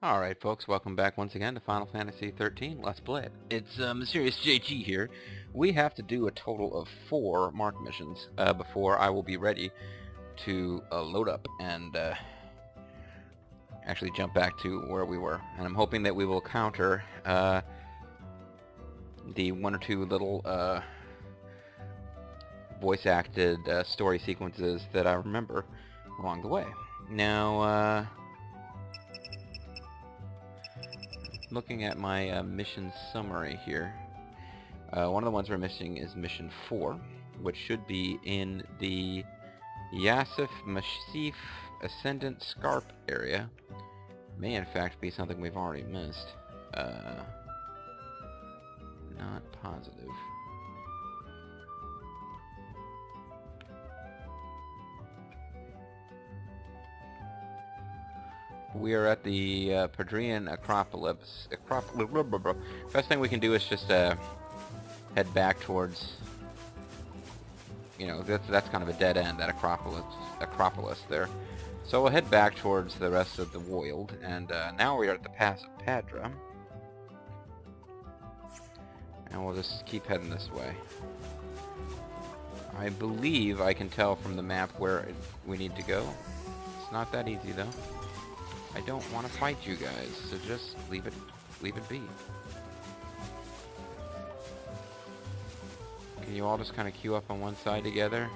Alright folks, welcome back once again to Final Fantasy XIII. Let's play it. It's Mysterious JG here. We have to do a total of 4 mark missions before I will be ready to load up and actually jump back to where we were. And I'm hoping that we will counter the 1 or 2 little voice-acted story sequences that I remember along the way. Now, looking at my mission summary here, one of the ones we're missing is mission 4, which should be in the Yasif Machif Ascendant Scarp area. May in fact be something we've already missed. Not positive. We are at the Padrian Acropolis. Best thing we can do is just head back towards, you know, that's kind of a dead end, that Acropolis there. So we'll head back towards the rest of the world, and now we are at the Pass of Padra. And we'll just keep heading this way. I believe I can tell from the map where we need to go. It's not that easy though. I don't want to fight you guys, so just leave it be. Can you all just kind of queue up on one side together?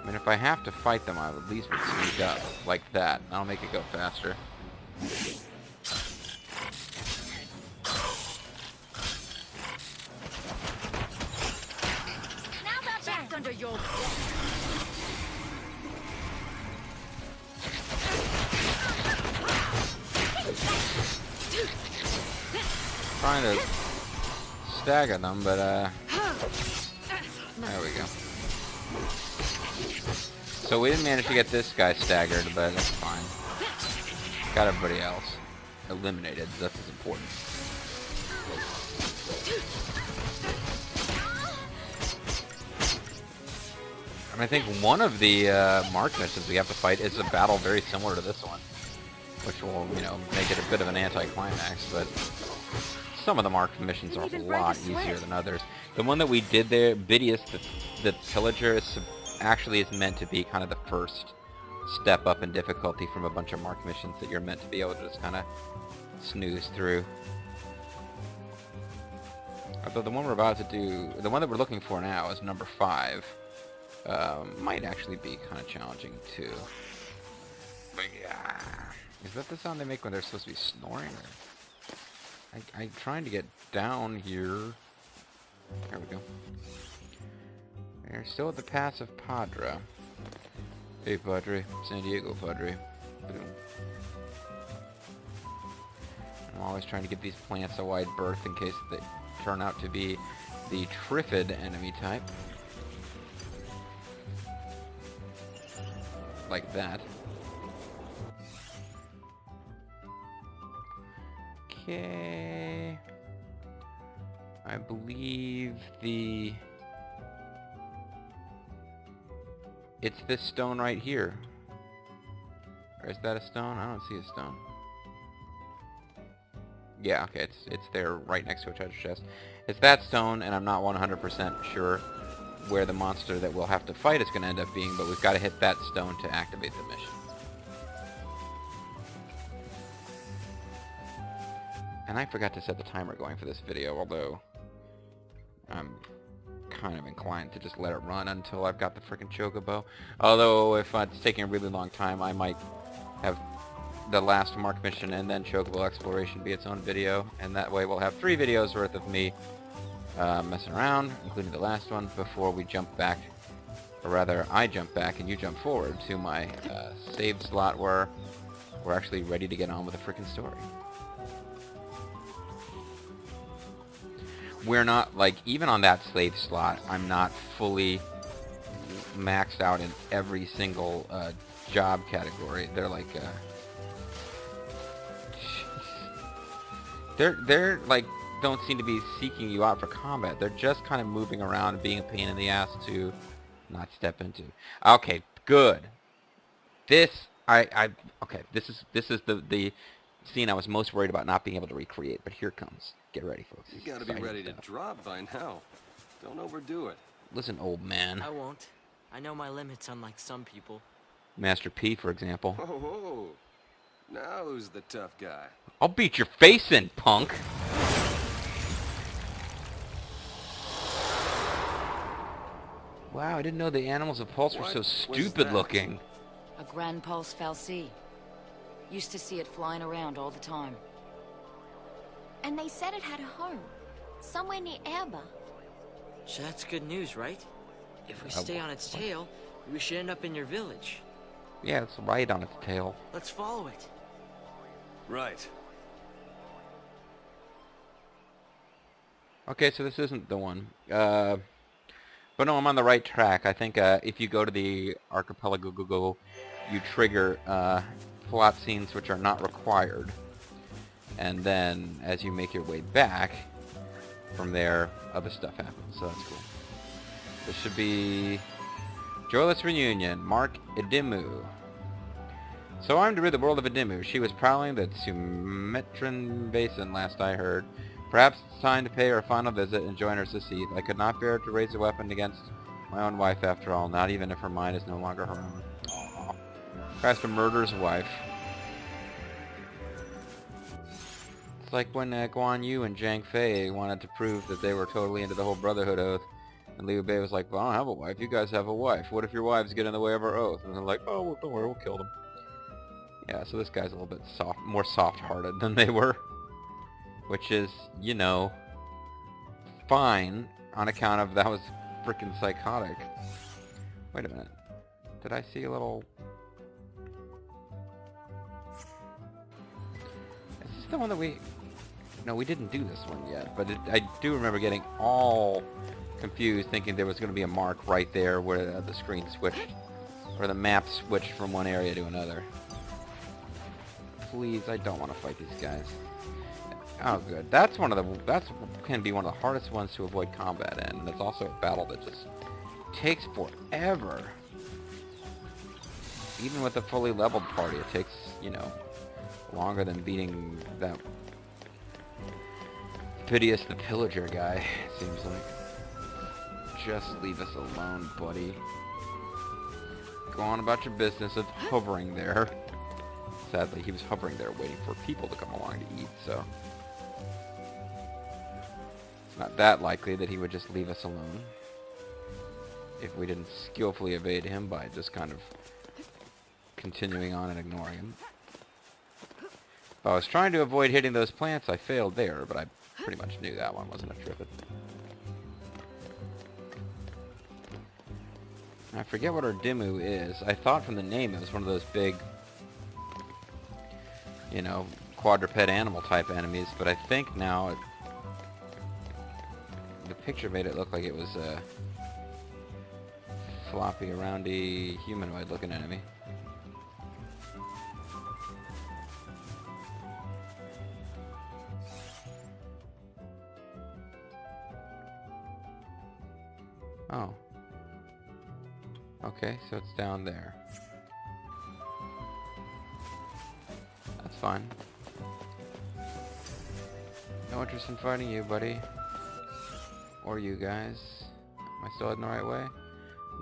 I mean, if I have to fight them, I at least would sneak up, like that. That'll make it go faster. Now that's back under your Trying to stagger them, but there we go. So we didn't manage to get this guy staggered, but that's fine. Got everybody else eliminated. That's as important. And I think one of the mark missions we have to fight is a battle very similar to this one, which will, you know, make it a bit of an anticlimax, but some of the marked missions are a lot easier than others. The one that we did there, Bidius the Pillager, actually is meant to be kind of the first step up in difficulty from a bunch of marked missions that you're meant to be able to just kind of snooze through. Although the one we're about to do, the one that we're looking for now is number 5. Might actually be kind of challenging too. But yeah. Is that the sound they make when they're supposed to be snoring? I'm trying to get down here. There we go. We're still at the Pass of Padra. Hey Padre, San Diego Padre. Boom. I'm always trying to give these plants a wide berth in case they turn out to be the Triffid enemy type. Like that. Okay. I believe it's this stone right here. Or is that a stone? I don't see a stone. Yeah, okay, it's there right next to a treasure chest. It's that stone, and I'm not 100% sure where the monster that we'll have to fight is going to end up being, but we've got to hit that stone to activate the mission. And I forgot to set the timer going for this video, although I'm kind of inclined to just let it run until I've got the frickin' chocobo. Although, if it's taking a really long time, I might have the last mark mission and then chocobo exploration be its own video, and that way we'll have 3 videos worth of me messing around, including the last one, before we jump back, or rather, I jump back and you jump forward to my save slot where we're actually ready to get on with the frickin' story. We're not, like, even on that slave slot, I'm not fully maxed out in every single job category. They're like, they're like, don't seem to be seeking you out for combat. They're just kind of moving around and being a pain in the ass to not step into. Okay, good. This Okay, this is the scene I was most worried about not being able to recreate, but here it comes. Get ready, folks. You gotta be ready to drop by now. Don't overdo it. Listen, old man. I won't. I know my limits, unlike some people. Master P, for example. Oh, whoa. Now who's the tough guy? I'll beat your face in, punk. Wow, I didn't know the animals of Pulse were so stupid looking. A Grand Pulse fal'Cie. Used to see it flying around all the time. And they said it had a home. Somewhere near Erba. So that's good news, right? If we stay on its tail, we should end up in your village. Yeah, it's right on its tail. Let's follow it. Right. Okay, so this isn't the one. But no, I'm on the right track. I think if you go to the archipelago, you trigger plot scenes which are not required. And then, as you make your way back, from there, other stuff happens. So that's cool. This should be... Joyless Reunion, Mark Idimu. So armed to rid the world of Idimu, she was prowling the Sumatran Basin last I heard. Perhaps it's time to pay her a final visit and join her secede. I could not bear to raise a weapon against my own wife after all, not even if her mind is no longer her own. Aww. Tries to murder his wife. It's like when Guan Yu and Zhang Fei wanted to prove that they were totally into the whole Brotherhood oath. And Liu Bei was like, well, I don't have a wife. You guys have a wife. What if your wives get in the way of our oath? And they're like, oh, well, don't worry, we'll kill them. Yeah, so this guy's a little bit more soft-hearted than they were. Which is, you know, fine on account of that was freaking psychotic. Wait a minute. Did I see a little... Is this the one that we... No, we didn't do this one yet, but I do remember getting all confused, thinking there was going to be a mark right there where the screen switched, or the map switched from one area to another. Please, I don't want to fight these guys. Oh, good. That's can be one of the hardest ones to avoid combat in, and it's also a battle that just takes forever. Even with a fully leveled party, it takes, you know, longer than beating that Phidias the Pillager guy, it seems like. Just leave us alone, buddy. Go on about your business of hovering there. Sadly, he was hovering there waiting for people to come along to eat, so... It's not that likely that he would just leave us alone. If we didn't skillfully evade him by just kind of continuing on and ignoring him. If I was trying to avoid hitting those plants, I failed there, but I pretty much knew that one wasn't a trivet. I forget what our Dimmu is. I thought from the name it was one of those big, you know, quadruped animal type enemies, but I think now the picture made it look like it was a floppy, roundy, humanoid looking enemy. Oh. Okay, so it's down there. That's fine. No interest in fighting you, buddy. Or you guys. Am I still heading the right way?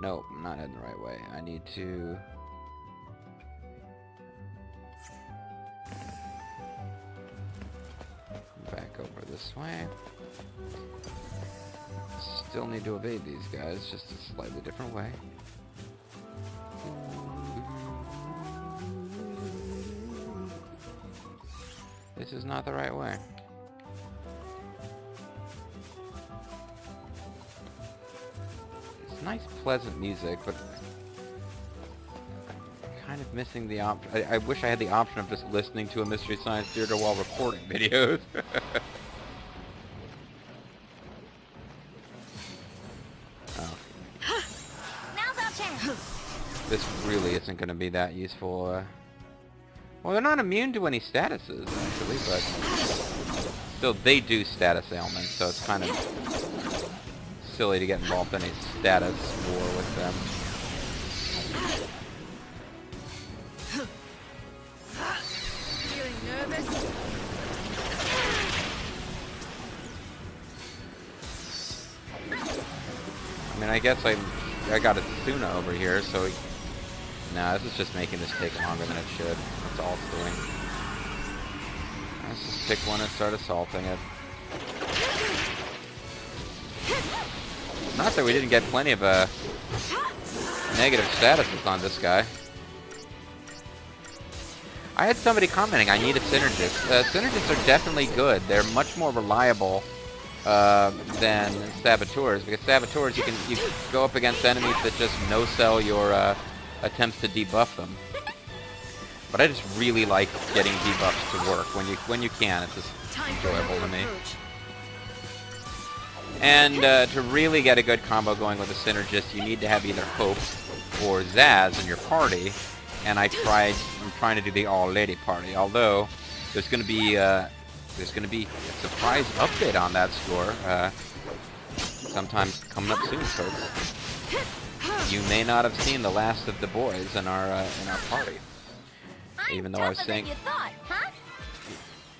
Nope, I'm not heading the right way. I need to... back over this way. Still need to evade these guys, just a slightly different way. This is not the right way. It's nice, pleasant music, but kind of missing the option. I wish I had the option of just listening to a Mystery Science Theater while recording videos. Now's our chance. This really isn't going to be that useful. Well, they're not immune to any statuses, actually, but still, they do status ailments, so it's kind of silly to get involved in a status war with them. guess I got a Tsuna over here, so... Nah, this is just making this take longer than it should. That's all it's doing. Let's just pick one and start assaulting it. Not that we didn't get plenty of negative statuses on this guy. I had somebody commenting, I need a synergist. Synergists are definitely good. They're much more reliable than saboteurs, because saboteurs you can go up against enemies that just no-sell your attempts to debuff them. But I just really like getting debuffs to work when you can. It's just enjoyable to me. And to really get a good combo going with a synergist, you need to have either Hope or Zaz in your party. And I'm trying to do the all-lady party. Although there's going to be a surprise update on that score. Sometime coming up soon, folks. You may not have seen the last of the boys in our party. Even though I was saying.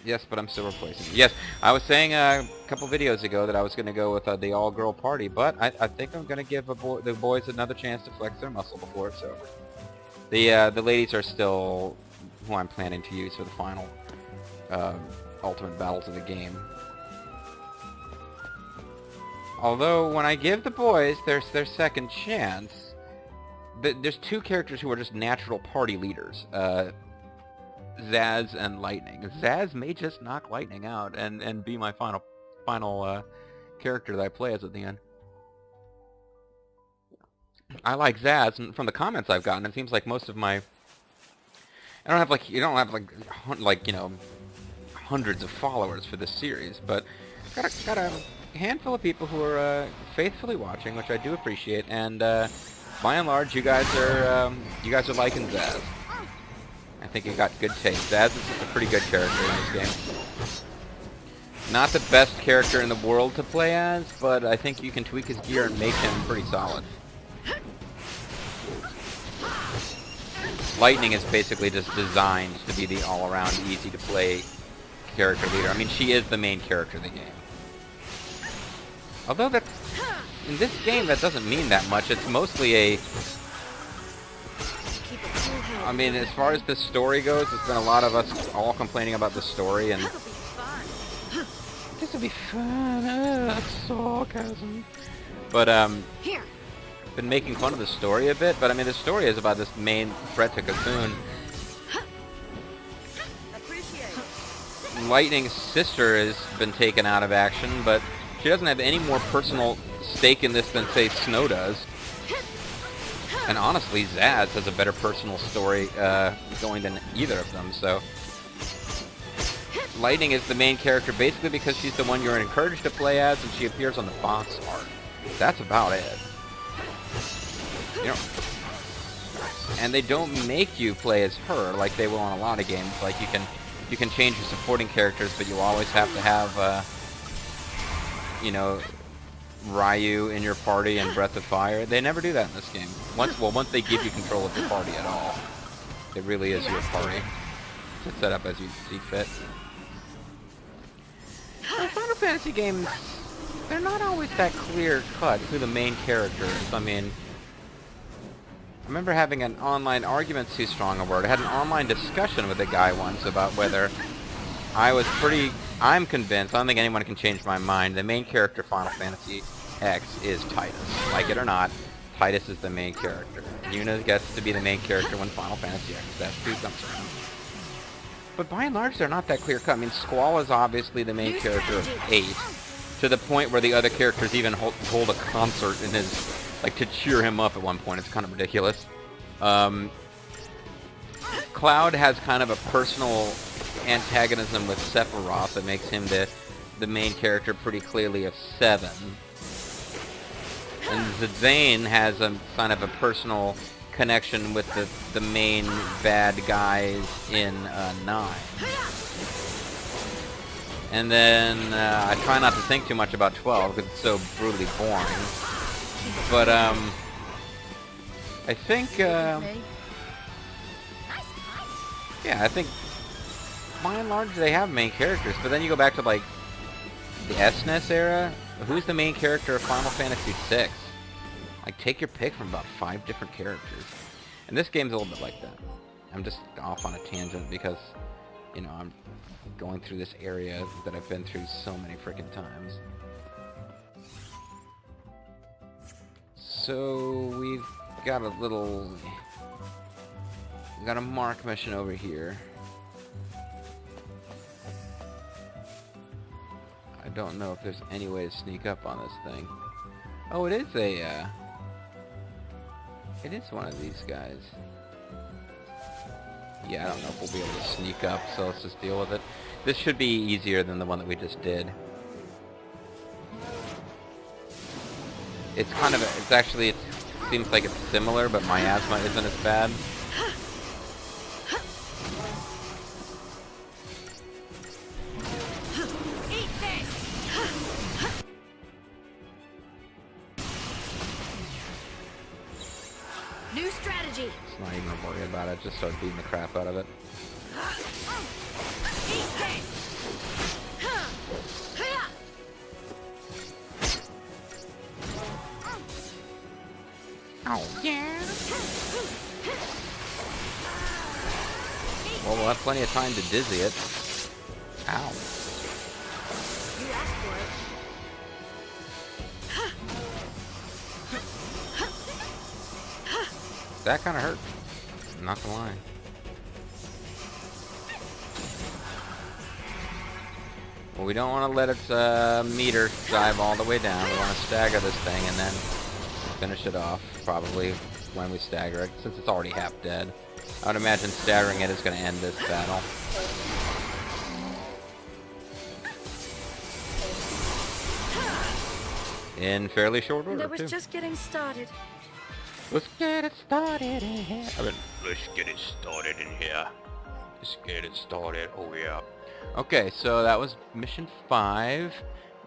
Yes, but I'm still replacing you. Yes, I was saying a couple videos ago that I was going to go with the all-girl party, but I think I'm going to give the boys another chance to flex their muscle before it's over. The ladies are still who I'm planning to use for the final ultimate battles of the game. Although when I give the boys their second chance, there's two characters who are just natural party leaders. Zaz and Lightning. Zaz may just knock Lightning out and be my final character that I play as at the end. I like Zaz, and from the comments I've gotten, it seems like most of my... you don't have like you know, hundreds of followers for this series, but got a handful of people who are faithfully watching, which I do appreciate, and by and large, you guys are liking Zaz. I think you got good taste. Zaz is just a pretty good character in this game. Not the best character in the world to play as, but I think you can tweak his gear and make him pretty solid. Lightning is basically just designed to be the all-around, easy-to-play character leader. I mean, she is the main character of the game. Although that's... in this game, that doesn't mean that much. It's mostly a... I mean, as far as the story goes, there's been a lot of us all complaining about the story, and... This'll be fun. That's sarcasm. But, been making fun of the story a bit, but I mean, the story is about this main threat to Cocoon. Lightning's sister has been taken out of action, but she doesn't have any more personal stake in this than, say, Snow does. And honestly, Zaz has a better personal story going than either of them, so... Lightning is the main character basically because she's the one you're encouraged to play as, and she appears on the box art. That's about it. You know, and they don't make you play as her like they will in a lot of games. Like you can change your supporting characters, but you always have to have you know, Ryu in your party and Breath of Fire. They never do that in this game. Once they give you control of your party at all, it really is your party. It's set up as you see fit. Final Fantasy games, they're not always that clear-cut who the main character is. I mean, I remember having an online argument's too strong a word. I had an online discussion with a guy once about whether I'm convinced, I don't think anyone can change my mind, the main character of Final Fantasy X is Titus. Like it or not, Titus is the main character. Yuna gets to be the main character when Final Fantasy X F2 comes around. But by and large, they're not that clear-cut. I mean, Squall is obviously the main character of 8, to the point where the other characters even hold a concert in his, like, to cheer him up at one point. It's kind of ridiculous. Cloud has kind of a personal antagonism with Sephiroth that makes him the main character pretty clearly of 7. And Zidane has a kind of a personal connection with the main bad guys in 9. And then I try not to think too much about 12 because it's so brutally boring. But I think yeah, I think by and large they have main characters. But then you go back to like the SNES era. Who's the main character of Final Fantasy VI? Like, take your pick from about 5 different characters. And this game's a little bit like that. I'm just off on a tangent because, you know, I'm going through this area that I've been through so many freaking times. So, we've got a little... we got a mark mission over here. I don't know if there's any way to sneak up on this thing. Oh, it is a, it is one of these guys. Yeah, I don't know if we'll be able to sneak up, so let's just deal with it. This should be easier than the one that we just did. It's kind of, it's actually, it seems like it's similar, but miasma isn't as bad. New strategy. It's not even worry about it, just start beating the crap out of it. Oh, yeah. Well, we'll have plenty of time to dizzy it. Ow. You asked for it. That kind of hurt. Not gonna lie. Well, we don't want to let its meter dive all the way down. We want to stagger this thing and then finish it off, probably when we stagger it, since it's already half dead. I would imagine staggering it is going to end this battle. In fairly short order, And I was too. just getting started. Let's get it started in here. Let's get it started in here. Let's get it started. Oh, yeah. Okay, so that was mission 5.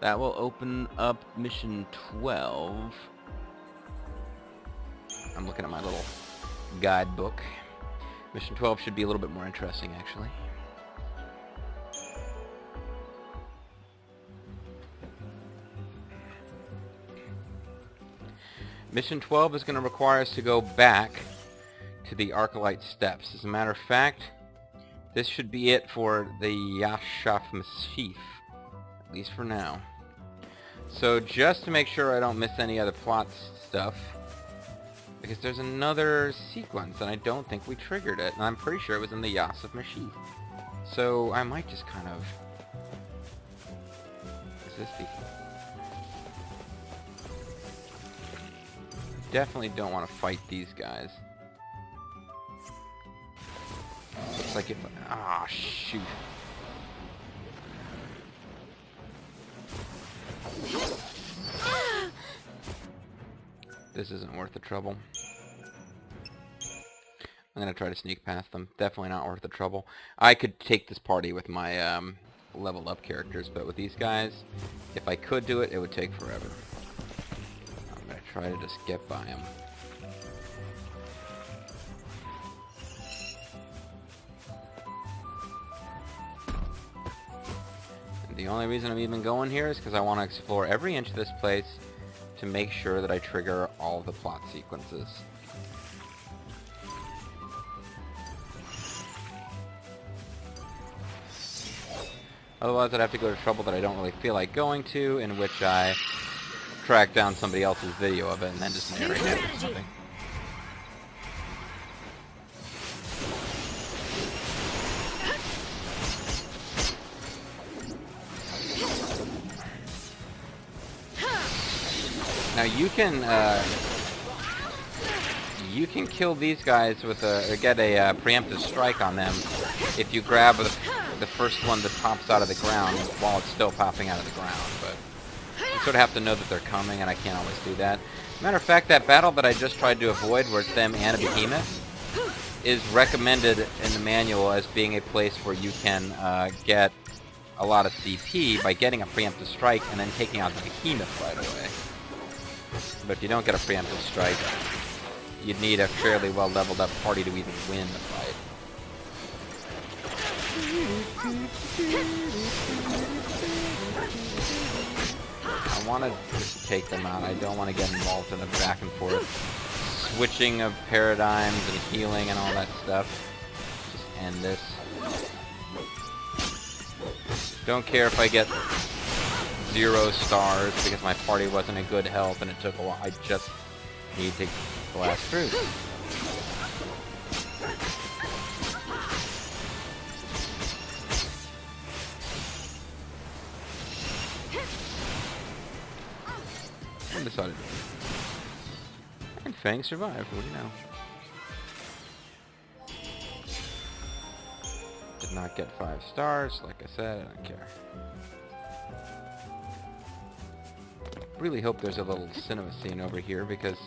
That will open up mission 12. I'm looking at my little guidebook. Mission 12 should be a little bit more interesting, actually. Mission 12 is going to require us to go back to the Arcalite Steps. As a matter of fact, this should be it for the Yasif Machif, at least for now. So just to make sure I don't miss any other plot stuff, because there's another sequence and I don't think we triggered it, and I'm pretty sure it was in the Yasif Machif. So I might just kind of... Is this the... Definitely don't want to fight these guys. Looks like if... Ah, shoot. This isn't worth the trouble. I'm gonna try to sneak past them. Definitely not worth the trouble. I could take this party with my leveled up characters, but with these guys, if I could do it, it would take forever. I'm gonna try to just get by them. The only reason I'm even going here is because I want to explore every inch of this place to make sure that I trigger all of the plot sequences. Otherwise I'd have to go to trouble that I don't really feel like going to, in which I track down somebody else's video of it and then just narrate it or something. Now you can kill these guys with a, or get a preemptive strike on them if you grab the first one that pops out of the ground while it's still popping out of the ground, but you sort of have to know that they're coming, and I can't always do that. Matter of fact, that battle that I just tried to avoid, where it's them and a behemoth, is recommended in the manual as being a place where you can get a lot of CP by getting a preemptive strike and then taking out the behemoth right away. But if you don't get a preemptive strike, you'd need a fairly well leveled up party to even win the fight. I want to just take them out. I don't want to get involved in a back and forth switching of paradigms and healing and all that stuff. Just end this. Don't care if I get 0 stars because my party wasn't in good health and it took a while. I just need to blast through. Undecided. And Fang survived, what do you know? Did not get 5 stars, like I said, I don't care. Really hope there's a little cinema scene over here because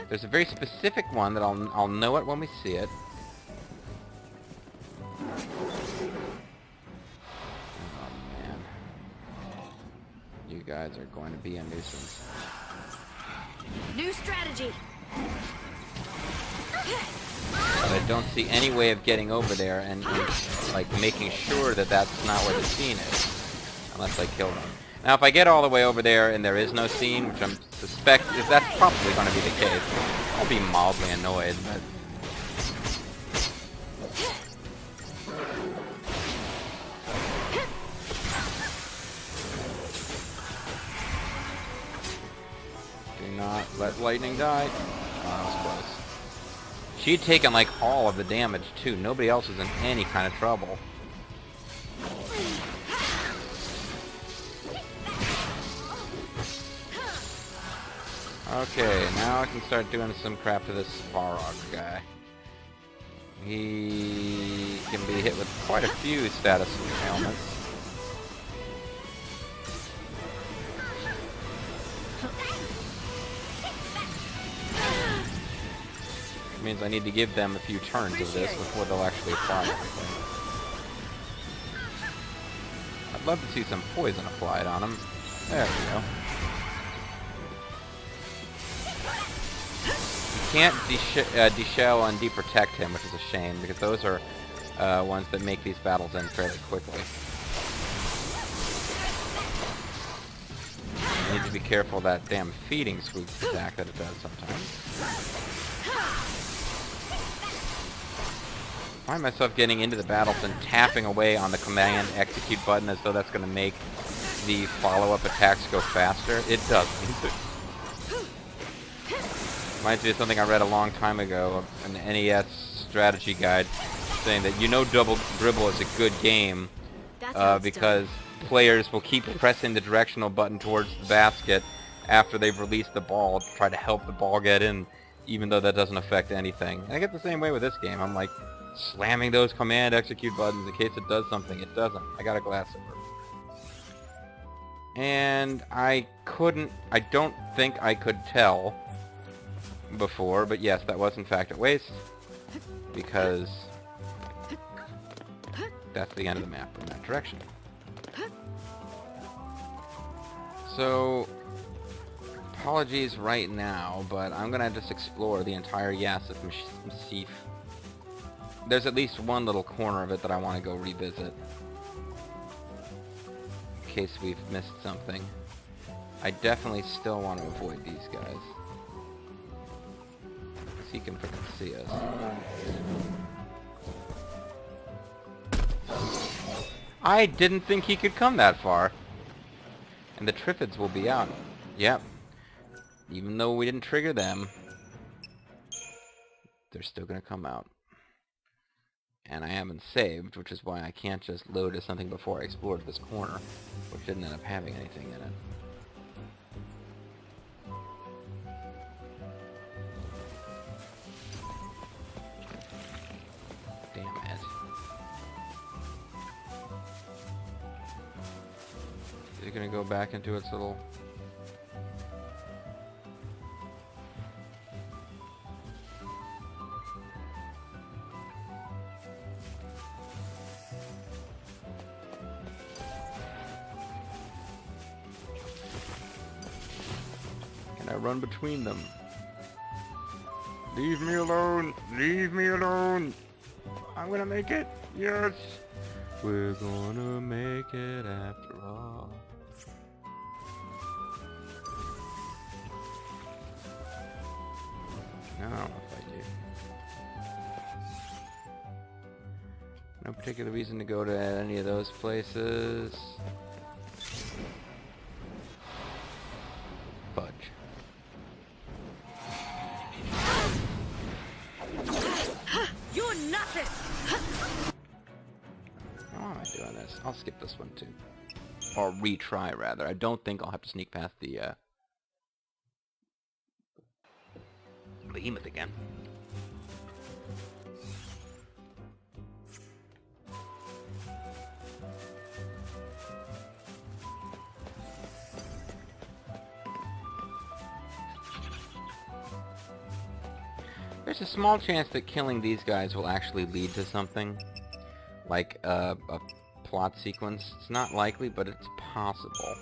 there's a very specific one that I'll know it when we see it. Oh man. You guys are going to be a nuisance. New strategy. But I don't see any way of getting over there and like making sure that that's not where the scene is, unless I kill them. Now, if I get all the way over there and there is no scene, which I suspect is that's probably going to be the case, I'll be mildly annoyed. But do not let lightning die. Oh, that was close. She'd taken like all of the damage too. Nobody else is in any kind of trouble. Okay, now I can start doing some crap to this Varrock guy. He can be hit with quite a few status ailments. Which means I need to give them a few turns of this before they'll actually apply everything. I'd love to see some poison applied on them. There we go. Can't deshell and deprotect him, which is a shame, because those are ones that make these battles end fairly quickly. I need to be careful of that damn feeding swoop attack that it does sometimes. I find myself getting into the battles and tapping away on the command execute button as though that's going to make the follow-up attacks go faster. It doesn't. Reminds me of something I read a long time ago, an NES strategy guide, saying that double dribble is a good game because players will keep pressing the directional button towards the basket after they've released the ball to try to help the ball get in, even though that doesn't affect anything. And I get the same way with this game. I'm like slamming those command execute buttons in case it does something. It doesn't. I got a glass over. And I don't think I could tell before, but yes, that was in fact a waste, because that's the end of the map in that direction. So, apologies right now, but I'm gonna just explore the entire Yasif Machif. There's at least one little corner of it that I want to go revisit, in case we've missed something. I definitely still want to avoid these guys. He can freaking see us. I didn't think he could come that far. And the Triffids will be out. Yep. Even though we didn't trigger them, they're still gonna come out. And I haven't saved, which is why I can't just load as something before I explored this corner, which didn't end up having anything in it. Is it gonna go back into its little... Can I run between them? Leave me alone! Leave me alone! I'm gonna make it! Yes! We're gonna make it after all. No, I don't know if I do. No particular reason to go to any of those places. Fudge. You're nothing. How am I doing this? I'll skip this one too. Or retry rather. I don't think I'll have to sneak past the behemoth again. There's a small chance that killing these guys will actually lead to something, like a plot sequence. It's not likely, but it's possible.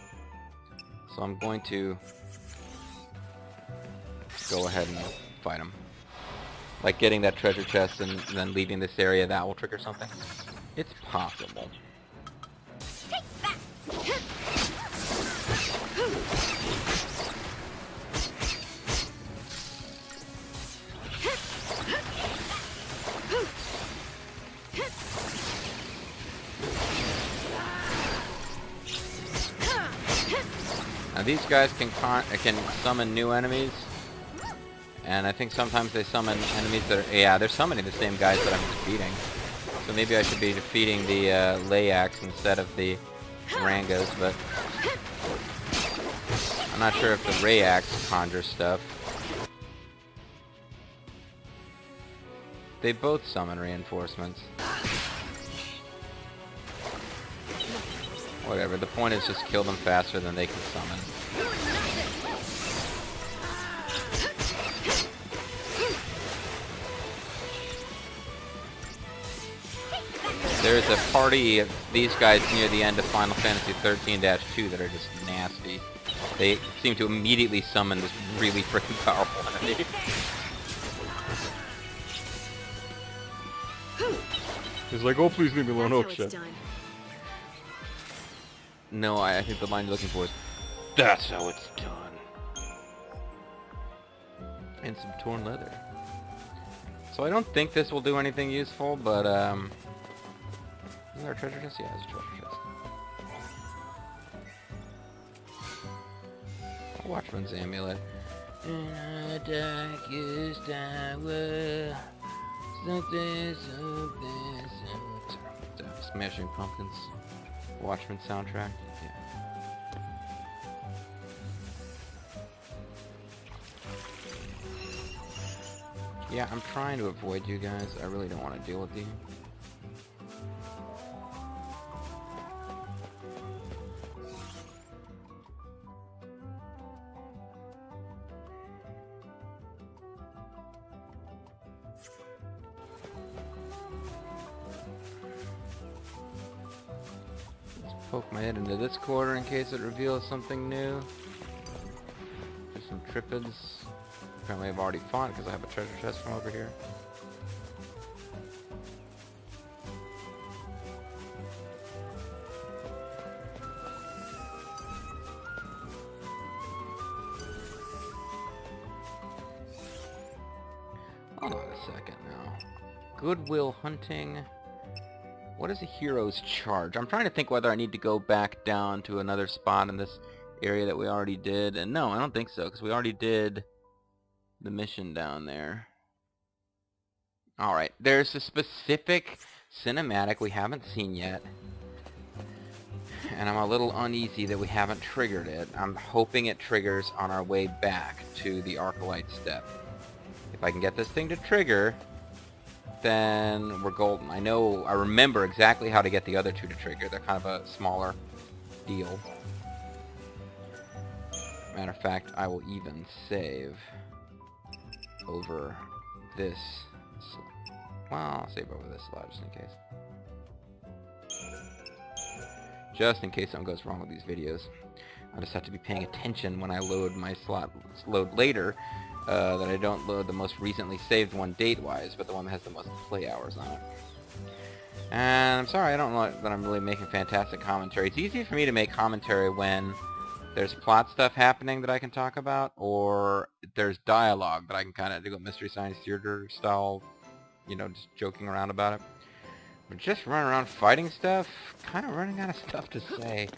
So I'm going to go ahead and fight them. Like getting that treasure chest and then leaving this area, that will trigger something. It's possible. Now these guys can summon new enemies, and I think sometimes they summon enemies that are, yeah, they're summoning the same guys that I'm defeating. So maybe I should be defeating the Layax instead of the Rangas, but I'm not sure if the Rayax conjure stuff. They both summon reinforcements. Whatever, the point is just kill them faster than they can summon. There's a party of these guys near the end of Final Fantasy 13-2 that are just nasty. They seem to immediately summon this really freaking powerful enemy. He's like, oh please leave me alone, oh shit. No, I think the line you're looking for is, that's how it's done. And some torn leather. So I don't think this will do anything useful, but, is there a treasure chest? Yeah, there's a treasure chest. Watchman's amulet. In a darkest hour, something. Smashing Pumpkins. Watchmen soundtrack. Yeah. Yeah, I'm trying to avoid you guys. I really don't want to deal with you. Poke my head into this corner in case it reveals something new. There's some tripids. Apparently I've already fought because I have a treasure chest from over here. Hold on a second now. Goodwill hunting. What is a hero's charge? I'm trying to think whether I need to go back down to another spot in this area that we already did. And no, I don't think so, because we already did the mission down there. Alright, there's a specific cinematic we haven't seen yet. And I'm a little uneasy that we haven't triggered it. I'm hoping it triggers on our way back to the Arclight step. If I can get this thing to trigger, then we're golden. I remember exactly how to get the other two to trigger. They're kind of a smaller deal. Matter of fact, I will even save over this. Well, I'll save over this slot just in case. Just in case something goes wrong with these videos. I just have to be paying attention when I load my slot later. That I don't load the most recently saved one date-wise, but the one that has the most play hours on it. And I'm sorry, I don't know that I'm really making fantastic commentary. It's easy for me to make commentary when there's plot stuff happening that I can talk about, or there's dialogue that I can kind of do a Mystery Science Theater style, you know, just joking around about it. But just running around fighting stuff, kind of running out of stuff to say.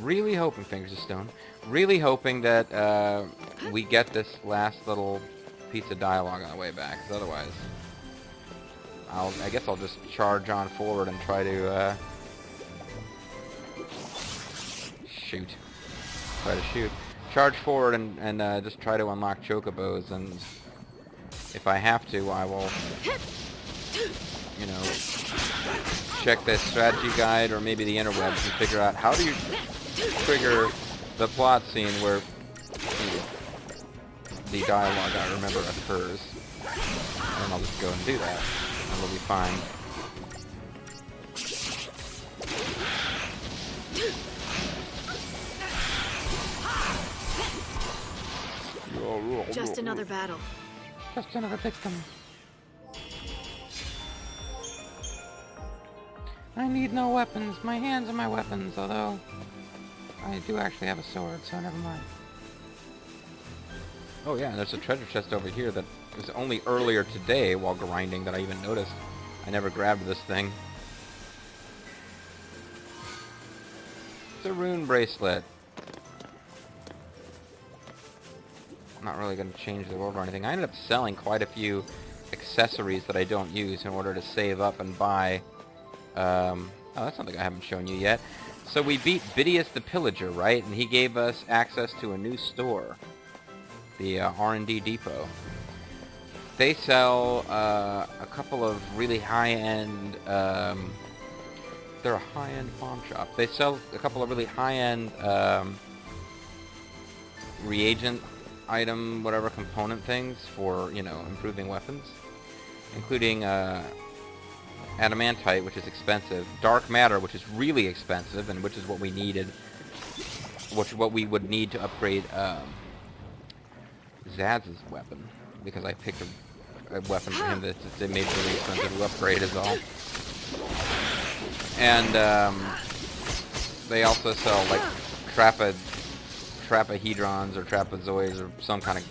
Really hoping, Fingers of Stone, really hoping that we get this last little piece of dialogue on the way back, because otherwise I guess I'll just charge on forward and try to shoot. Charge forward and just try to unlock chocobos, and if I have to, I will, you know, check the strategy guide or maybe the interwebs and figure out how do you trigger the plot scene where the dialogue I remember occurs. And I'll just go and do that, and we'll be fine. Just another battle. Just another victim. I need no weapons. My hands are my weapons, although I do actually have a sword, so never mind. Oh yeah, and there's a treasure chest over here that was only earlier today while grinding that I even noticed. I never grabbed this thing. It's a rune bracelet. I'm not really going to change the world or anything. I ended up selling quite a few accessories that I don't use in order to save up and buy. Oh, that's something I haven't shown you yet. So we beat Bidius the Pillager, right? And he gave us access to a new store. The R&D Depot. They sell a couple of really high-end... they're a high-end pawn shop. They sell a couple of really high-end reagent item, whatever, component things for, you know, improving weapons. Including adamantite, which is expensive. Dark matter, which is really expensive, and which is what we needed. Which is what we would need to upgrade Zaz's weapon, because I picked a weapon for him that made it really expensive to upgrade is all. And they also sell like trapahedrons or trapezoids or some kind of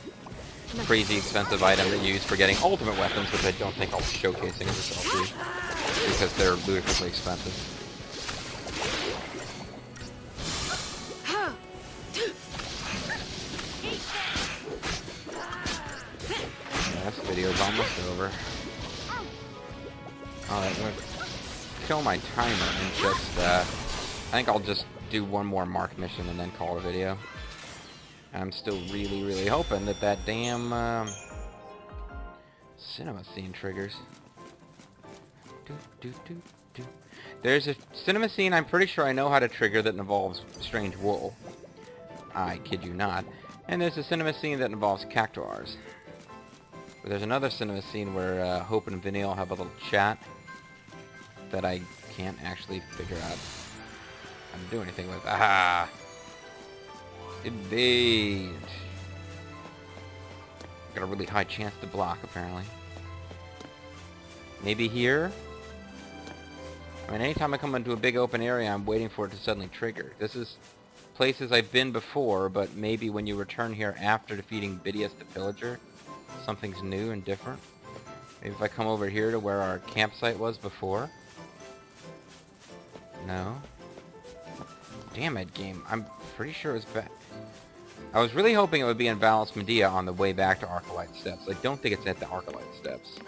crazy expensive item that you use for getting ultimate weapons, which I don't think I'll be showcasing in this LP, because they're ludicrously expensive. This video's almost over. Alright, I'm gonna kill my timer and just, I think I'll just do one more mark mission and then call it a video. I'm still really, really hoping that that damn, cinema scene triggers. There's a cinema scene I'm pretty sure I know how to trigger that involves strange wool. I kid you not. And there's a cinema scene that involves cactuars. But there's another cinema scene where Hope and Vinny will have a little chat that I can't actually figure out how to do anything with. Ah! Indeed. Got a really high chance to block, apparently. Maybe here? I mean, anytime I come into a big open area, I'm waiting for it to suddenly trigger. This is places I've been before, but maybe when you return here after defeating Bidius the Pillager, something's new and different. Maybe if I come over here to where our campsite was before. No. Damn it, game. I'm pretty sure it's back. I was really hoping it would be in Valence Medea on the way back to Arcalite Steps. I don't think it's at the Arcalite Steps.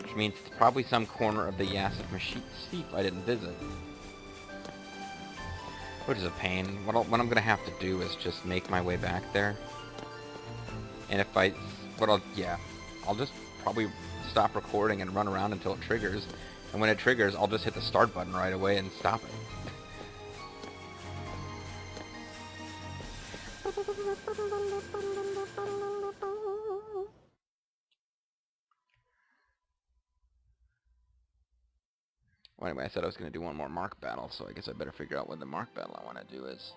Which means it's probably some corner of the Yasif Machif I didn't visit. Which is a pain. What I'm going to have to do is just make my way back there. And if I... I'll just probably stop recording and run around until it triggers. And when it triggers, I'll just hit the start button right away and stop it. Well, anyway, I said I was going to do one more mark battle, so I guess I better figure out what the mark battle I want to do is.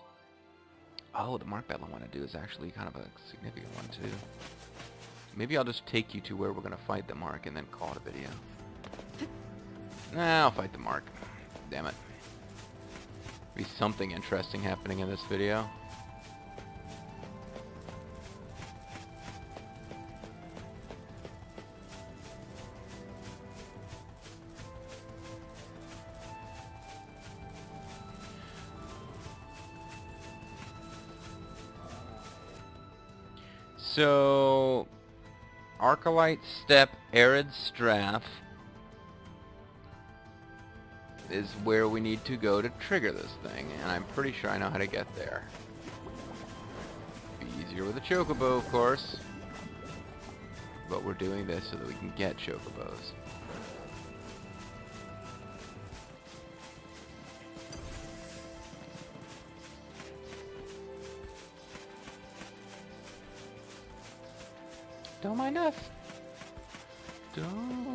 Oh, the mark battle I want to do is actually kind of a significant one, too. Maybe I'll just take you to where we're going to fight the mark and then call it a video. Nah, I'll fight the mark. Damn it. Be something interesting happening in this video. So, Arcalite Steppe Arid Strath is where we need to go to trigger this thing, and I'm pretty sure I know how to get there. Be easier with a chocobo, of course, but we're doing this so that we can get chocobos. Don't mind us. Don't.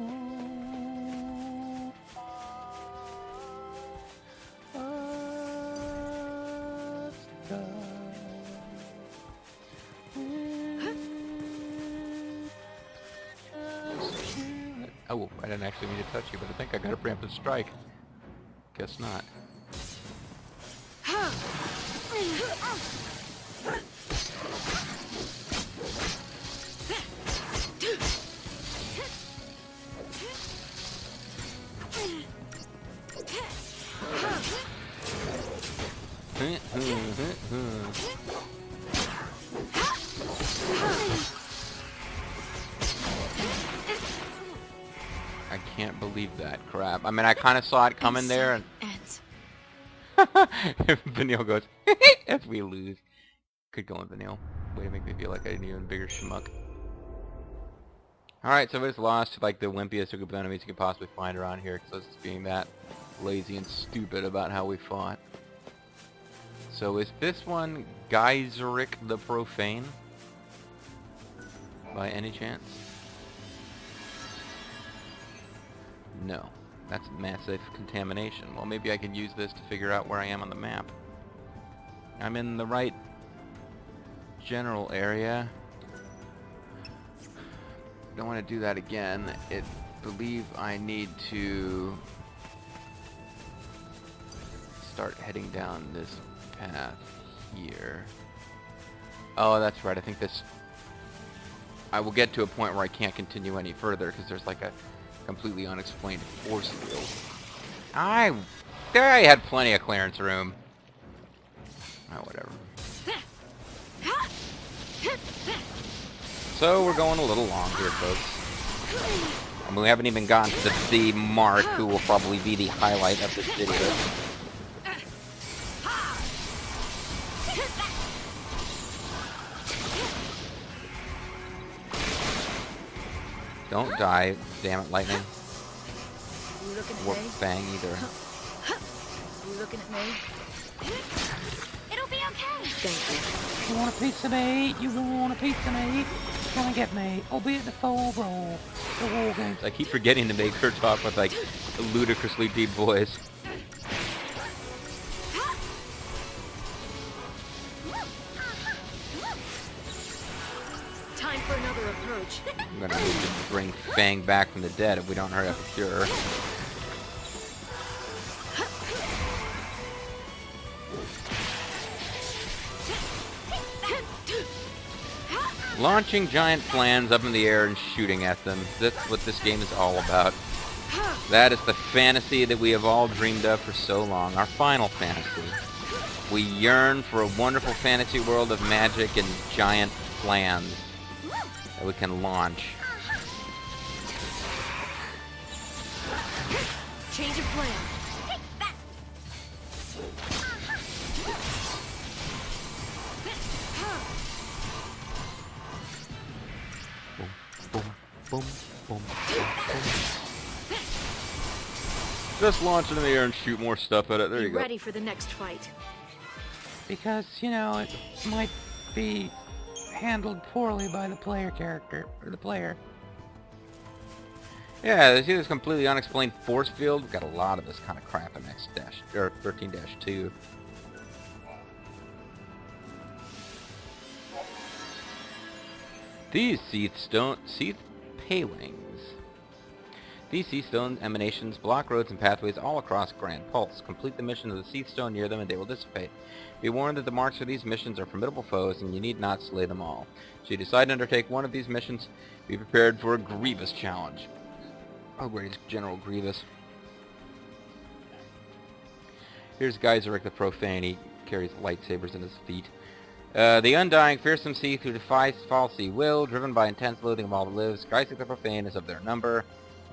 Oh, I didn't actually mean to touch you, but I think I got a preemptive strike. Guess not. I can't believe that crap. I mean, I kind of saw it coming there, and Vanille goes as we lose. Good going, Vanille. Way to make me feel like an even bigger schmuck. Alright, so we just lost like the wimpiest group of enemies you could possibly find around here, because us being that lazy and stupid about how we fought. So is this one Geyseric the Profane? By any chance? No. That's massive contamination. Well, maybe I can use this to figure out where I am on the map. I'm in the right general area. Don't want to do that again. I believe I need to start heading down this path here. Oh, that's right. I think this... I will get to a point where I can't continue any further because there's like a completely unexplained force field. There I had plenty of clearance room. Oh, whatever. So we're going a little long here, folks. I mean, we haven't even gotten to the mark, who will probably be the highlight of this video. Don't die, damn it, lightning. You looking at Or me? Fang either. You looking at me? It'll be okay. Thank you. You want a piece of me? You want a piece of me? Come and get me. Albeit the full brawl. The war games. I keep forgetting to make her talk with like a ludicrously deep voice. Time for another approach. I'm gonna need to bring Fang back from the dead if we don't hurry up and cure her. Launching giant flans up in the air and shooting at them. That's what this game is all about. That is the fantasy that we have all dreamed of for so long. Our final fantasy. We yearn for a wonderful fantasy world of magic and giant flans that we can launch. Change of plan. Boom, boom, boom, boom, boom. Just launch it in the air and shoot more stuff at it. There you go. Ready for the next fight. Because, you know, it might be handled poorly by the player character, or the player. Yeah, see this completely unexplained force field? We've got a lot of this kind of crap in 13-2. These Seath palings. These Seath Stone emanations block roads and pathways all across Grand Pulse. Complete the mission of the Seath Stone near them and they will dissipate. Be warned that the marks for these missions are formidable foes and you need not slay them all. Should you decide to undertake one of these missions, be prepared for a grievous challenge. Oh great, General Grievous. Here's Geyseric the Profane. He carries lightsabers in his feet. The undying, fearsome Seath who defies falsy will, driven by intense loathing of all that lives. Geyseric the Profane is of their number.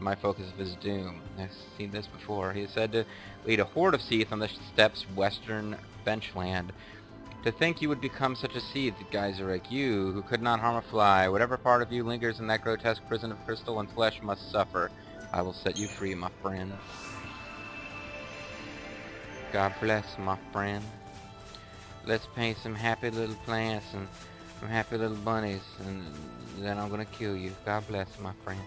My focus of his doom. I've seen this before. He is said to lead a horde of Seath on the steppes western benchland. To think you would become such a Seath, Geyseric, you, who could not harm a fly, whatever part of you lingers in that grotesque prison of crystal and flesh must suffer. I will set you free, my friend. God bless, my friend. Let's paint some happy little plants and some happy little bunnies, and then I'm gonna kill you. God bless, my friend.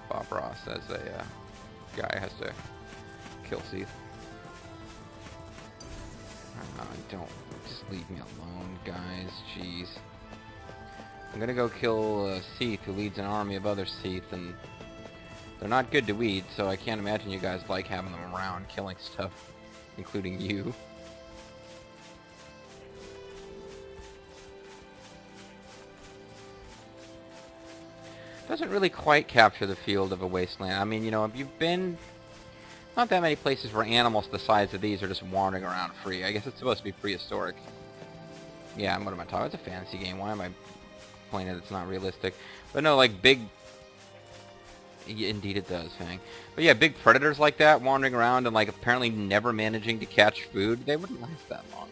Bob Ross as a guy has to kill Seath. Don't just leave me alone, guys. Jeez. I'm gonna go kill Seath, who leads an army of other Seath, and they're not good to weed, so I can't imagine you guys like having them around killing stuff, including you. Doesn't really quite capture the field of a wasteland. I mean, you know, if you've been... Not that many places where animals the size of these are just wandering around free. I guess it's supposed to be prehistoric. Yeah, what am I talking? It's a fantasy game. Why am I playing it? It's not realistic. But no, like big... Yeah, indeed it does, Fang. But yeah, big predators like that wandering around and like apparently never managing to catch food, they wouldn't last that long.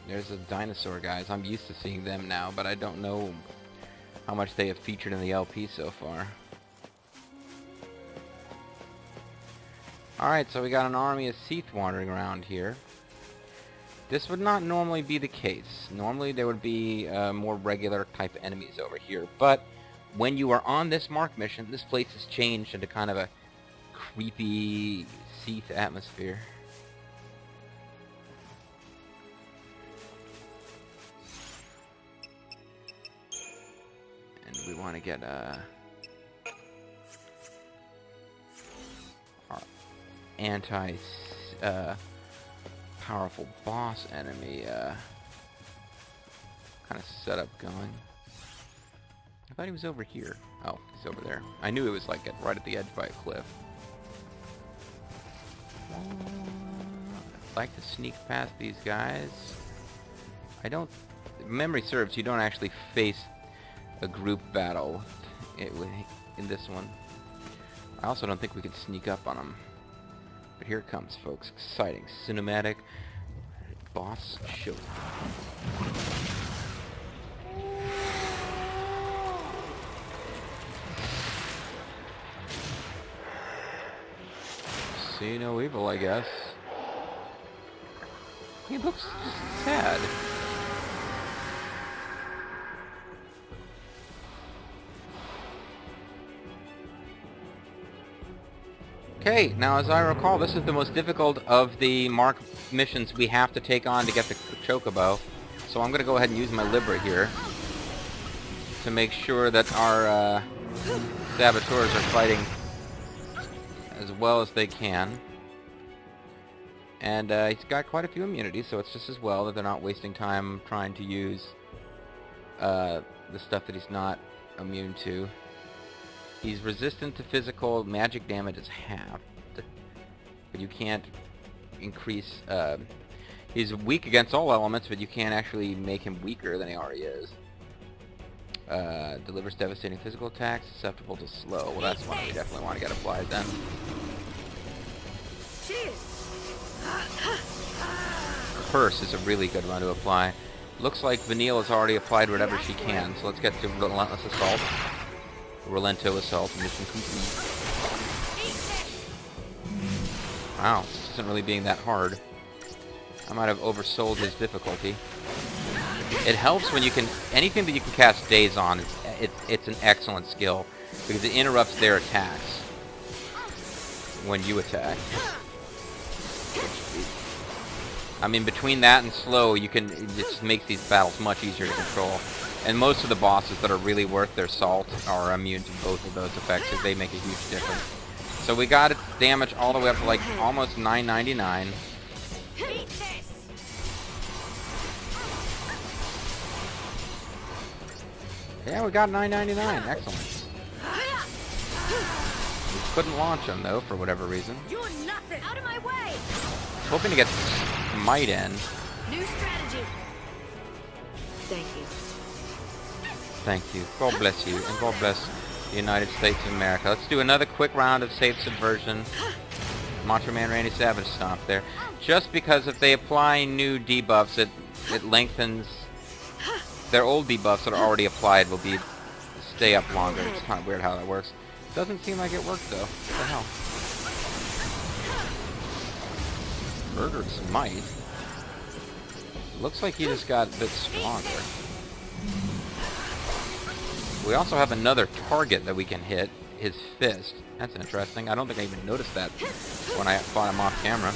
There's the dinosaur guys. I'm used to seeing them now, but I don't know how much they have featured in the LP so far. Alright, so we got an army of Seath wandering around here. This would not normally be the case. Normally there would be more regular type enemies over here, but when you are on this mark mission, this place has changed into kind of a creepy Seath atmosphere. And we want to get our powerful boss enemy kind of setup going. I thought he was over here. Oh, he's over there. I knew it was like right at the edge by a cliff. I'd like to sneak past these guys. I don't... If memory serves, you don't actually face a group battle in this one. I also don't think we could sneak up on them. But here it comes, folks. Exciting cinematic boss show. See no evil, I guess. He looks sad. Okay, now as I recall, this is the most difficult of the mark missions we have to take on to get the Chocobo. So I'm going to go ahead and use my Libra here to make sure that our saboteurs are fighting as well as they can. And he's got quite a few immunities, so it's just as well that they're not wasting time trying to use the stuff that he's not immune to. He's resistant to physical. Magic damage is halved, but you can't increase... he's weak against all elements, but you can't actually make him weaker than he already is. Delivers devastating physical attacks, susceptible to slow. Well, that's one we definitely want to get applied then. Curse is a really good one to apply. Looks like Vanille has already applied whatever she can, so let's get to Relentless Assault. Relento Assault, mission complete. Wow, this isn't really being that hard. I might have oversold his difficulty. It helps when you can... Anything that you can cast Daze on, it's an excellent skill, because it interrupts their attacks when you attack. I mean, between that and slow, you can... It just makes these battles much easier to control. And most of the bosses that are really worth their salt are immune to both of those effects, so they make a huge difference. So we got its damage all the way up to like almost 999. Yeah, we got 999. Excellent. We couldn't launch him though, for whatever reason. You're nothing. Out of my way. Hoping to get Smite in. New strategy. Thank you. Thank you. God bless you, and God bless the United States of America. Let's do another quick round of Safe Subversion. Macho Man Randy Savage stomp there. Just because if they apply new debuffs, it lengthens. Their old debuffs that are already applied will be stay up longer. It's kind of weird how that works. Doesn't seem like it worked though. What the hell? Murdered Smite. Looks like he just got a bit stronger. We also have another target that we can hit, his fist. That's interesting. I don't think I even noticed that when I fought him off camera.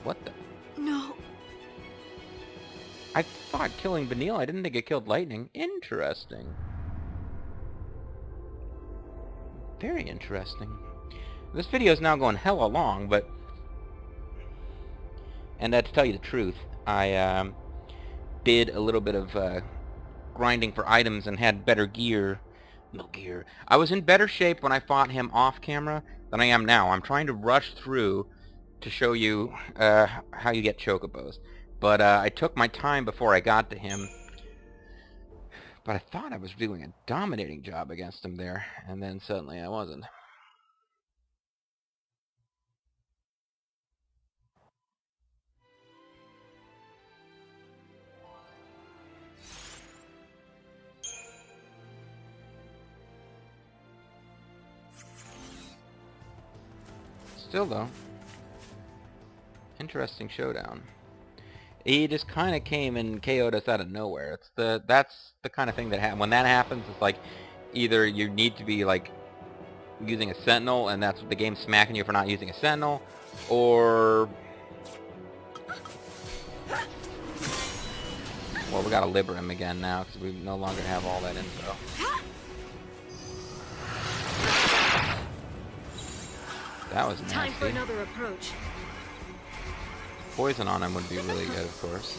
What the? No. I thought killing Benil, I didn't think it killed Lightning. Interesting. Very interesting. This video is now going hella long, but... And to tell you the truth, I did a little bit of grinding for items and had better gear. No gear. I was in better shape when I fought him off camera than I am now. I'm trying to rush through to show you how you get chocobos. But I took my time before I got to him. But I thought I was doing a dominating job against him there, and then suddenly I wasn't. Still though, interesting showdown. He just kind of came and KO'd us out of nowhere. That's the kind of thing that happens. When that happens, it's like either you need to be like using a sentinel, and that's what the game's smacking you for not using a sentinel, or well, we gotta liber him again now because we no longer have all that info. That was nasty. Time for another approach. Poison on him would be really good, of course.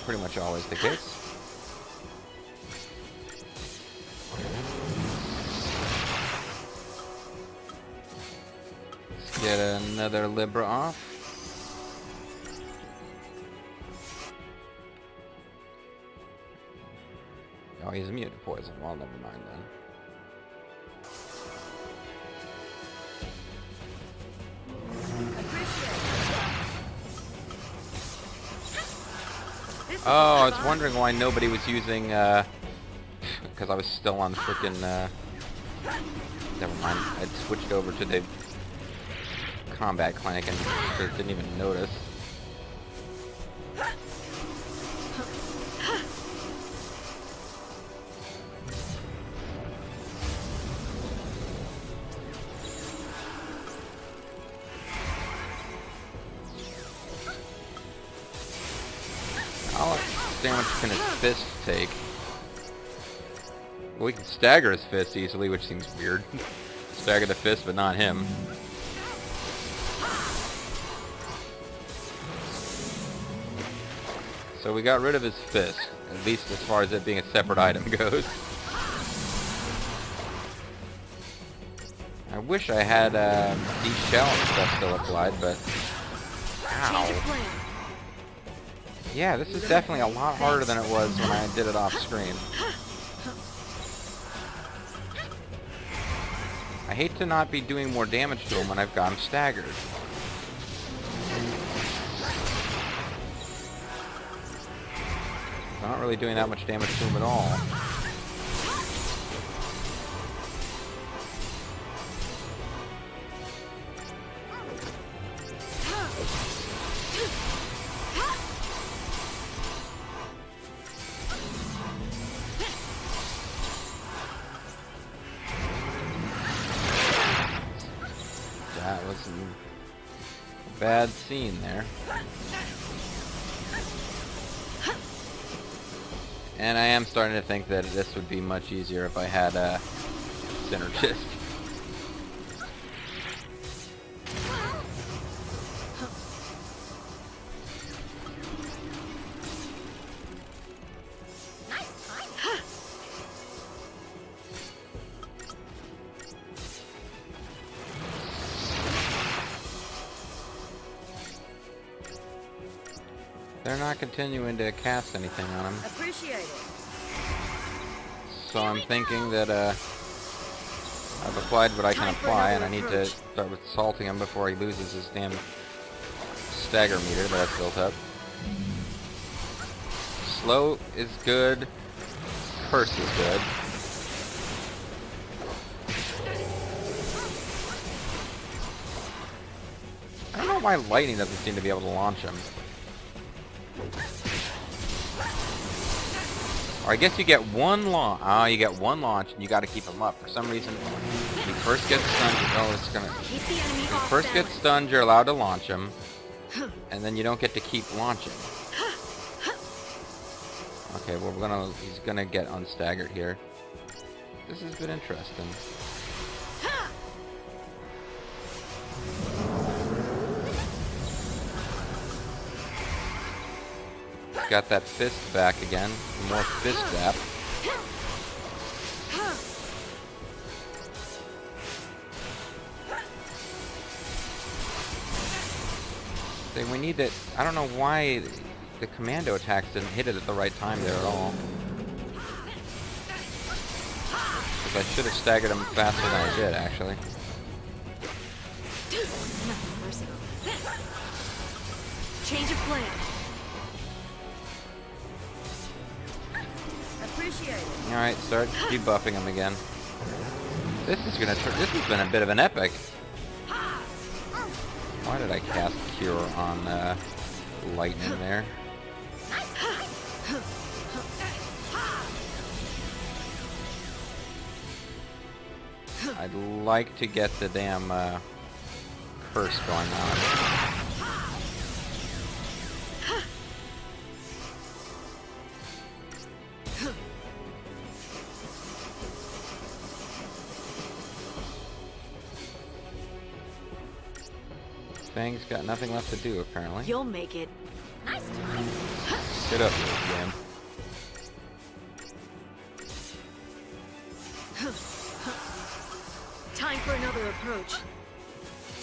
Pretty much always the case. Let's get another Libra off. Oh, he's immune to poison. Well, never mind then. Oh, I was wondering why nobody was using, because I was still on frickin', never mind, I'd switched over to the combat clinic and sure didn't even notice. How much damage can his fist take? Well, we can stagger his fist easily, which seems weird. Stagger the fist, but not him. So we got rid of his fist, at least as far as it being a separate item goes. I wish I had these shell and stuff still applied, but... Ow. Yeah, this is definitely a lot harder than it was when I did it off screen. I hate to not be doing more damage to him when I've got him staggered. Not really doing that much damage to him at all. That was a bad scene there. And I am starting to think that this would be much easier if I had a synergist. They're not continuing to cast anything on him. Appreciate it. So I'm thinking that I've applied what I can apply, and I need to start with salting him before he loses his damn stagger meter that's built up. Slow is good. Curse is good. I don't know why lightning doesn't seem to be able to launch him. Or I guess you get one launch. Oh, you get one launch, and you got to keep him up. For some reason, when you first get stunned, it's gonna. When you first get stunned, you're allowed to launch him, and then you don't get to keep launching. Okay, well he's gonna get unstaggered here. This has been interesting. Got that fist back again. More fist zap. See, we need that. I don't know why the commando attacks didn't hit it at the right time there at all. Because I should have staggered him faster than I did, actually. Change of plan. Appreciate it. Alright, start debuffing him again. This has been a bit of an epic. Why did I cast Cure on Lightning there? I'd like to get the damn curse going on. Fang's got nothing left to do, apparently. You'll make it. Get up, little jam. Time for another approach.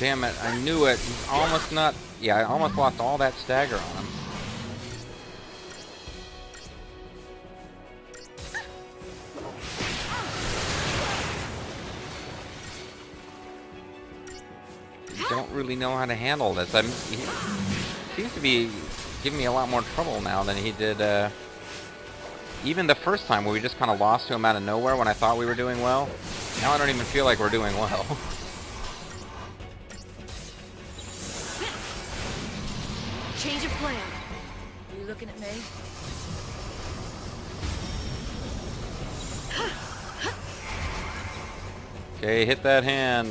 Damn it, I knew it. He's almost not... Yeah, I almost lost all that stagger on him. Don't really know how to handle this. He seems to be giving me a lot more trouble now than he did even the first time, where we just kind of lost to him out of nowhere when I thought we were doing well. Now I don't even feel like we're doing well. Change of plan. Are you looking at me? Okay, hit that hand.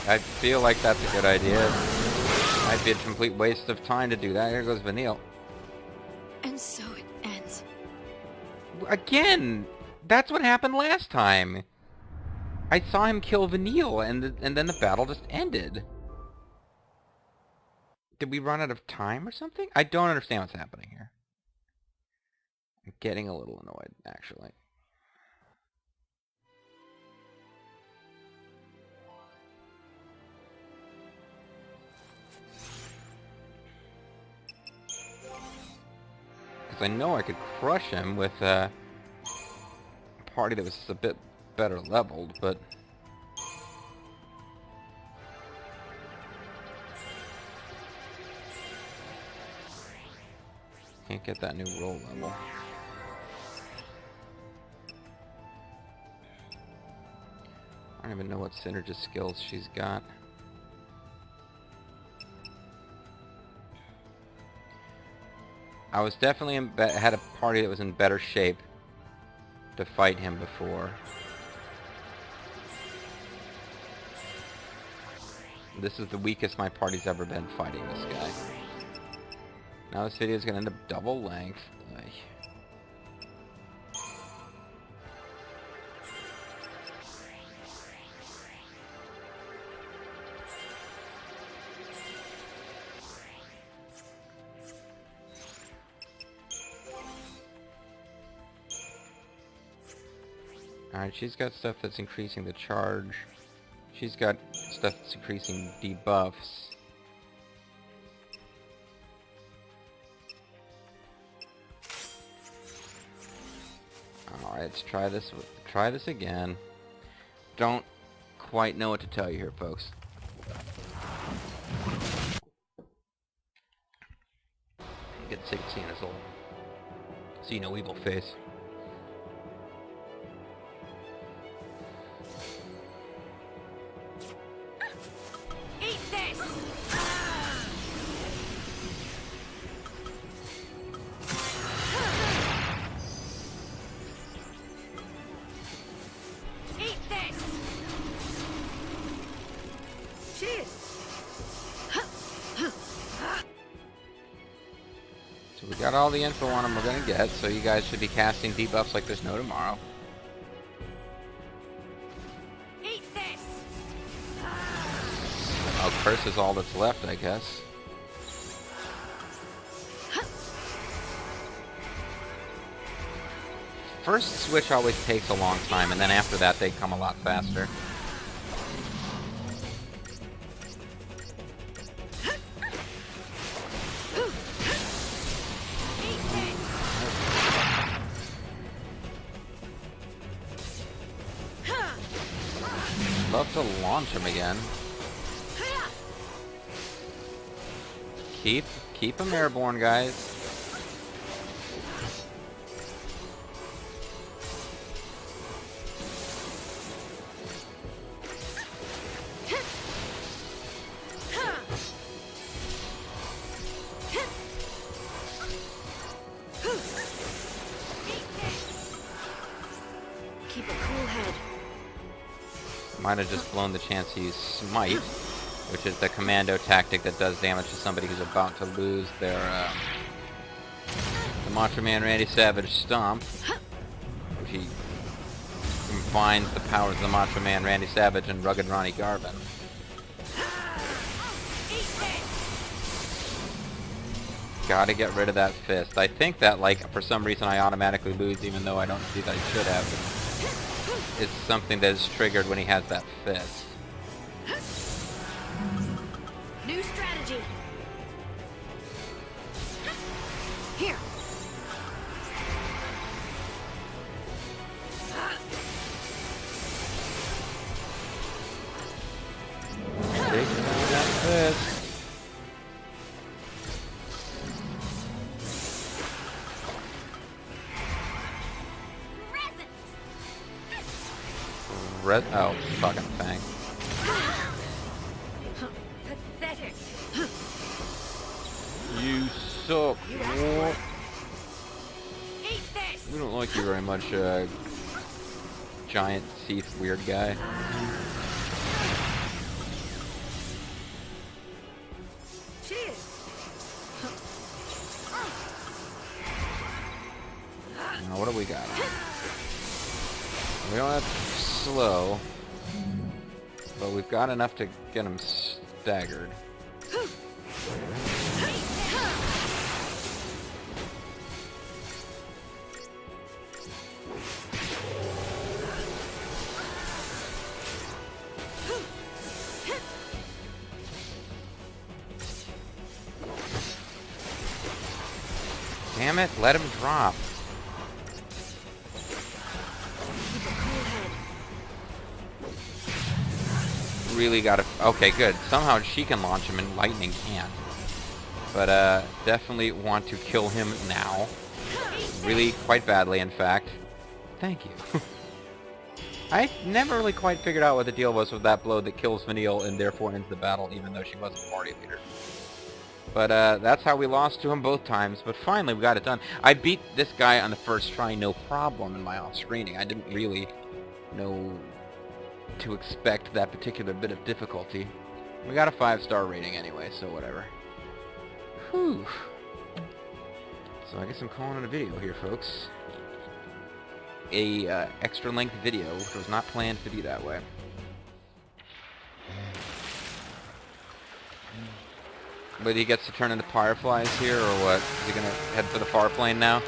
I feel like that's a good idea. Might be a complete waste of time to do that. Here goes Vanille. And so it ends. Again! That's what happened last time! I saw him kill Vanille, and then the battle just ended. Did we run out of time or something? I don't understand what's happening here. I'm getting a little annoyed, actually. Because I know I could crush him with a party that was a bit better leveled, but... Can't get that new roll level. I don't even know what synergist skills she's got. I was definitely had a party that was in better shape to fight him before. This is the weakest my party's ever been fighting this guy. Now this video is going to end up double length. Alright, she's got stuff that's increasing the charge. She's got stuff that's increasing debuffs. Alright, let's try this. Try this again. Don't quite know what to tell you here, folks. Get sick of seeing his old see no evil face. So we got all the info on them we're gonna get, so you guys should be casting debuffs like there's no tomorrow. Eat this. Oh, curse is all that's left, I guess. First switch always takes a long time, and then after that they come a lot faster. Love to launch him again. Keep him airborne, guys. Keep a cool head. Might have just blown the chance to use Smite, which is the commando tactic that does damage to somebody who's about to lose their, the Macho Man Randy Savage Stomp, which he combines the powers of the Macho Man Randy Savage and Rugged Ronnie Garvin. Gotta get rid of that fist. I think that, like, for some reason I automatically lose even though I don't see that I should have. It's something that is triggered when he has that fist. New strategy. Here. Take down that fist. Oh, fucking thing. Pathetic. You suck. What? Eat this. We don't like you very much, giant Sith weird guy. Cheers. Now, what do we got? We don't have slow, but we've got enough to get him staggered. Damn it, let him drop. Really gotta... Okay, good. Somehow she can launch him and lightning can't. But, definitely want to kill him now. Really quite badly, in fact. Thank you. I never really quite figured out what the deal was with that blow that kills Vanille and therefore ends the battle, even though she wasn't party leader. But, that's how we lost to him both times. But finally, we got it done. I beat this guy on the first try, no problem, in my off-screening. I didn't really know to expect that particular bit of difficulty. We got a 5-star rating anyway, so whatever. Whew. So I guess I'm calling it a video here, folks. A extra length video, which was not planned to be that way. But he gets to turn into fireflies here, or what? Is he gonna head for the far plane now?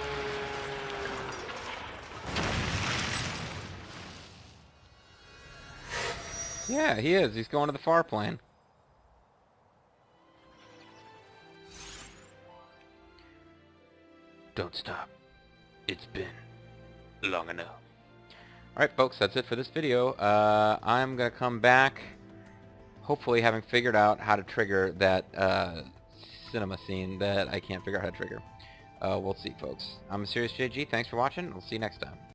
Yeah, he is. He's going to the far plane. Don't stop. It's been long enough. Alright, folks, that's it for this video. I'm going to come back, hopefully having figured out how to trigger that cinema scene that I can't figure out how to trigger. We'll see, folks. I'm Mysterious JG. Thanks for watching. We'll see you next time.